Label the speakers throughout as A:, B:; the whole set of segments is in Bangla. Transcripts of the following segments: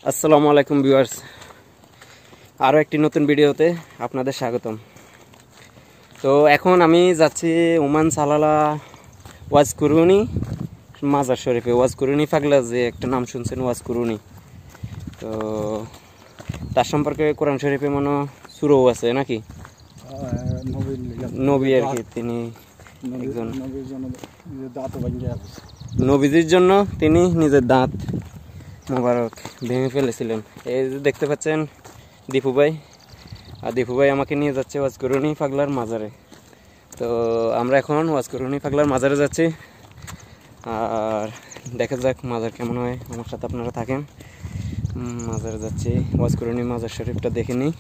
A: আসসালামু আলাইকুম ভিউয়ার্স, আরও একটি নতুন ভিডিওতে আপনাদের স্বাগতম। তো এখন আমি যাচ্ছি ওমান সালালা ওয়াজ কুরুনি মাজার শরীফে। ওয়াজ কুরুনি পাগলা যে একটা নাম শুনছেন, ওয়াজ কুরুনি। তো তার সম্পর্কে কোরআন শরীফে মনে সুরও আছে নাকি, নবী আর কি। তিনি একজন নবীজির জন্য তিনি নিজের দাঁত মোবারক ভেঙে ফেলেছিলেন। এই যে দেখতে পাচ্ছেন দীপু ভাই, আর দীপু ভাই আমাকে নিয়ে যাচ্ছে ওয়াজ কুরুনি পাগলার মাজারে। তো আমরা এখন ওয়াজ কুরুনি পাগলার মাজারে যাচ্ছি, আর দেখা যাক মাজার কেমন হয়। আমার সাথে আপনারা থাকেন। মাজারে যাচ্ছি, ওয়াজ কুরুনি মাজার শরীফটা দেখে নিই।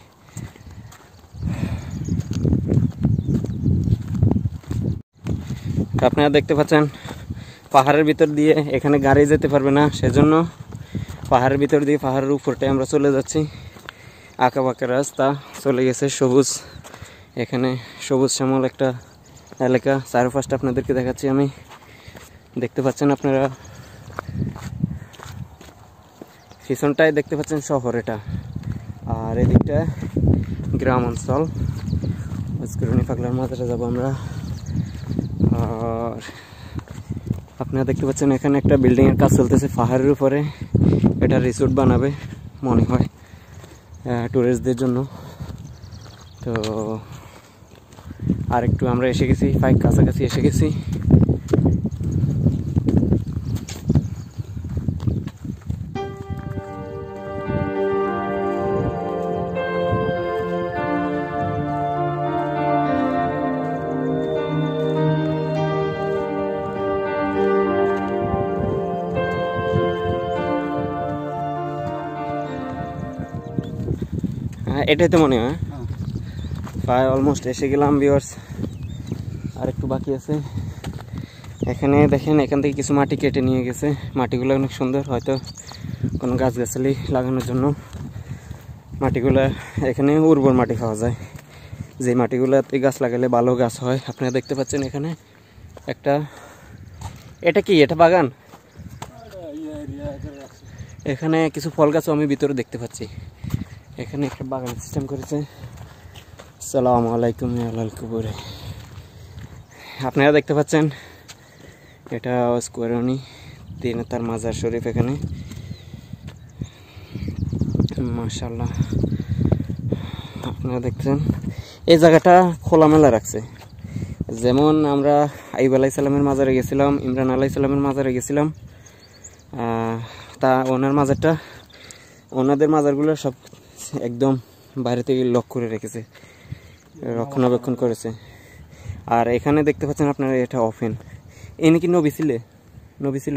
A: আপনারা দেখতে পাচ্ছেন পাহাড়ের ভিতর দিয়ে এখানে গাড়ি যেতে পারবে না, সেজন্য পাহাড়ের ভিতর দিয়ে পাহাড়ের উপরটায় আমরা চলে যাচ্ছি। আঁকা বাঁকা রাস্তা চলে গেছে, সবুজ, এখানে সবুজ শ্যামল একটা এলাকা। চারপাশটা আপনাদেরকে দেখাচ্ছি আমি। দেখতে পাচ্ছেন আপনারা, পিছনটায় দেখতে পাচ্ছেন শহর এটা, আর এদিকটা গ্রাম অঞ্চল। ওয়াজ কুরুনি পাগলার মাজারে যাবো আমরা। আর আপনারা দেখতে পাচ্ছেন এখানে একটা বিল্ডিংয়ের কাজ চলতেছে পাহাড়ের উপরে। এটা রিসোর্ট বানাবে মনে হয় ট্যুরিস্টদের জন্য। তো আর একটু আমরা এসে গেছি, প্রায় কাছাকাছি এসে গেছি। এটাই তো মনে হয় প্রায় অলমোস্ট এসে গেলাম ভিউয়ার্স, আর একটু বাকি আছে। এখানে দেখেন, এখান থেকে কিছু মাটি কেটে নিয়ে গেছে। মাটিগুলো অনেক সুন্দর, হয়তো কোনো গাছগাছালি লাগানোর জন্য। মাটিগুলো এখানে উর্বর মাটি পাওয়া যায়, যে মাটিগুলোতে গাছ লাগালে ভালো গাছ হয়। আপনারা দেখতে পাচ্ছেন এখানে একটা, এটা কি, এটা বাগান? এখানে কিছু ফল গাছও আমি ভিতরে দেখতে পাচ্ছি। এখানে একটা বাগান সিস্টেম করেছে। আসসালামু আলাইকুম আলাল কুবুরে। আপনারা দেখতে পাচ্ছেন এটা ওয়াজ কুরুনি তার মাজার শরীফ। এখানে মাশাআল্লাহ আপনারা দেখছেন এই জায়গাটা খোলামেলা রাখছে। যেমন আমরা আইয়ুব আলাইহিস সালামের মাজারে গেছিলাম, ইমরান আলাইহিস সালামের মাজারে গেছিলাম, তা ওনার মাজারটা, ওনাদের মাজারগুলো সব একদম বাইরে থেকে লক করে রেখেছে, রক্ষণাবেক্ষণ করেছে। আর এখানে দেখতে পাচ্ছেন আপনারা এটা ওপেন। ইনি কি নবী ছিল? নবী ছিল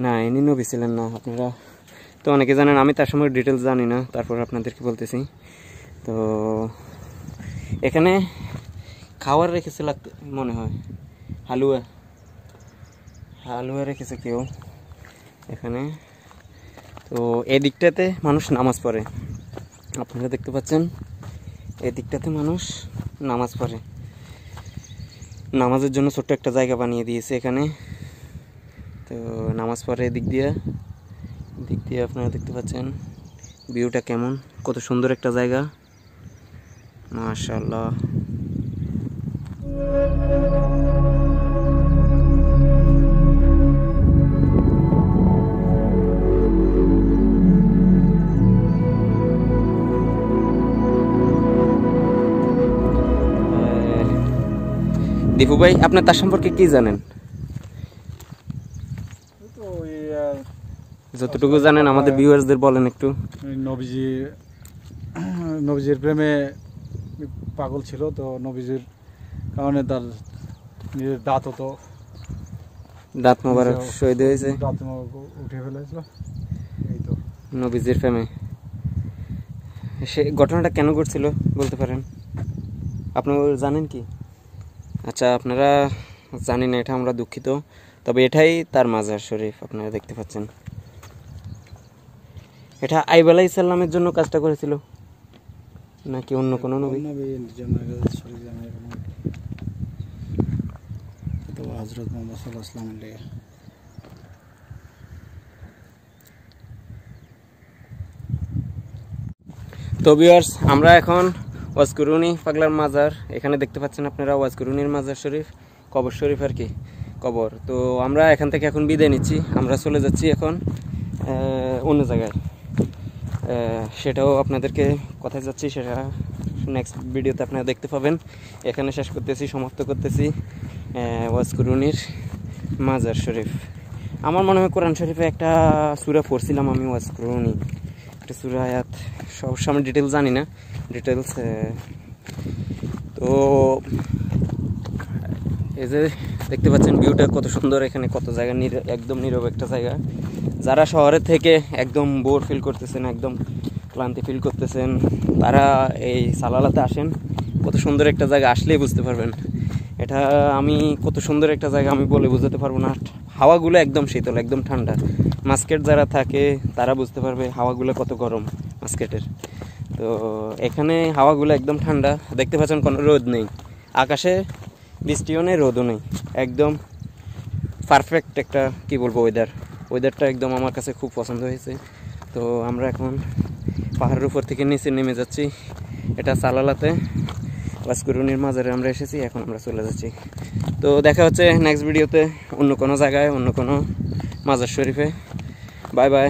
A: না, ইনি নবী ছিলেন না। আপনারা তো অনেকে জানেন, আমি তার সময় ডিটেলস জানি না, তারপর আপনাদেরকে বলতেছি। তো এখানে খাবার রেখেছে মনে হয়, হালুয়া হালুয়া রেখেছে কেউ এখানে। তো এদিকটাতে মানুষ নামাজ পড়ে, আপনারা দেখতে পাচ্ছেন এদিকটাতে মানুষ নামাজ পড়ে। নামাজের জন্য ছোট্ট একটা জায়গা বানিয়ে দিয়েছে এখানে। তো নামাজ পড়ে দিক দিয়ে আপনারা দেখতে পাচ্ছেন ভিউটা কেমন, কত সুন্দর একটা জায়গা, মাশাআল্লাহ। দীপু ভাই, আপনার তার সম্পর্কে কি জানেন? যতটুকু জানেন আমাদের ভিউয়ার্সদের বলেন একটু।
B: নবীজির প্রেমে পাগল ছিল, তো নবীজির কারণে তার নিজের দাঁত মোবারক শহীদ হয়েছে, দাঁত উঠে ফেলেছিল। এই তো
A: নবীজির প্রেমে। সে ঘটনাটা কেন ঘটছিল বলতে পারেন? আপনারা জানেন কি? আচ্ছা, আপনারা জানেন না, এটা আমরা দুঃখিত। তবে এটাই তার মাজার শরীফ, আপনারা দেখতে পাচ্ছেন। এটা আইয়ুব আলাইহিস সালামের জন্য কাজটা করেছিল নাকি অন্য কোনো নবী?
B: হযরত মুহাম্মদ সাল্লাল্লাহু আলাইহি ওয়াসাল্লাম।
A: তো ভিউয়ার্স, আমরা এখন ওয়াজকুরুনি পাগলার মাজার, এখানে দেখতে পাচ্ছেন আপনারা ওয়াজকুরুনির মাজার শরীফ, কবর শরীফ আর কি, কবর। তো আমরা এখান থেকে এখন বিদায় নিচ্ছি, আমরা চলে যাচ্ছি এখন অন্য জায়গায়। সেটাও আপনাদেরকে কোথায় যাচ্ছি সেটা নেক্সট ভিডিওতে আপনারা দেখতে পাবেন। এখানে শেষ করতেছি, সমাপ্ত করতেছি ওয়াজকুরুনির মাজার শরীফ। আমার মনে হয় কোরআন শরীফে একটা সূরা পড়ছিলাম আমি, ওয়াজকুরুনি একটা সূরা আয়াত, সব সময় ডিটেলস জানি না, ডিটেলস। তো এই যে দেখতে পাচ্ছেন ভিউটা কত সুন্দর, এখানে কত জায়গা একদম নীরব একটা জায়গা। যারা শহরের থেকে একদম বোর ফিল করতেছেন, একদম ক্লান্তি ফিল করতেছেন, তারা এই সালালাতে আসেন। কত সুন্দর একটা জায়গা, আসলেই বুঝতে পারবেন এটা আমি কত সুন্দর একটা জায়গা আমি বলে বোঝাতে পারবো না। হাওয়াগুলো একদম শীতল, একদম ঠান্ডা। মাস্কেট যারা থাকে তারা বুঝতে পারবে হাওয়াগুলো কত গরম মাস্কেটের। তো এখানে হাওয়াগুলো একদম ঠান্ডা, দেখতে পাচ্ছেন কোনো রোদ নেই, আকাশে বৃষ্টিও নেই, রোদও নেই, একদম পারফেক্ট একটা কি বলবো ওয়েদারটা একদম আমার কাছে খুব পছন্দ হয়েছে। তো আমরা এখন পাহাড়ের উপর থেকে নিচে নেমে যাচ্ছি, এটা সালালাতে ওয়াজকুরুনির মাজারে আমরা এসেছি, এখন আমরা চলে যাচ্ছি। তো দেখা হচ্ছে নেক্সট ভিডিওতে অন্য কোনো জায়গায়, অন্য কোনো মাজার শরীফে। Bye bye.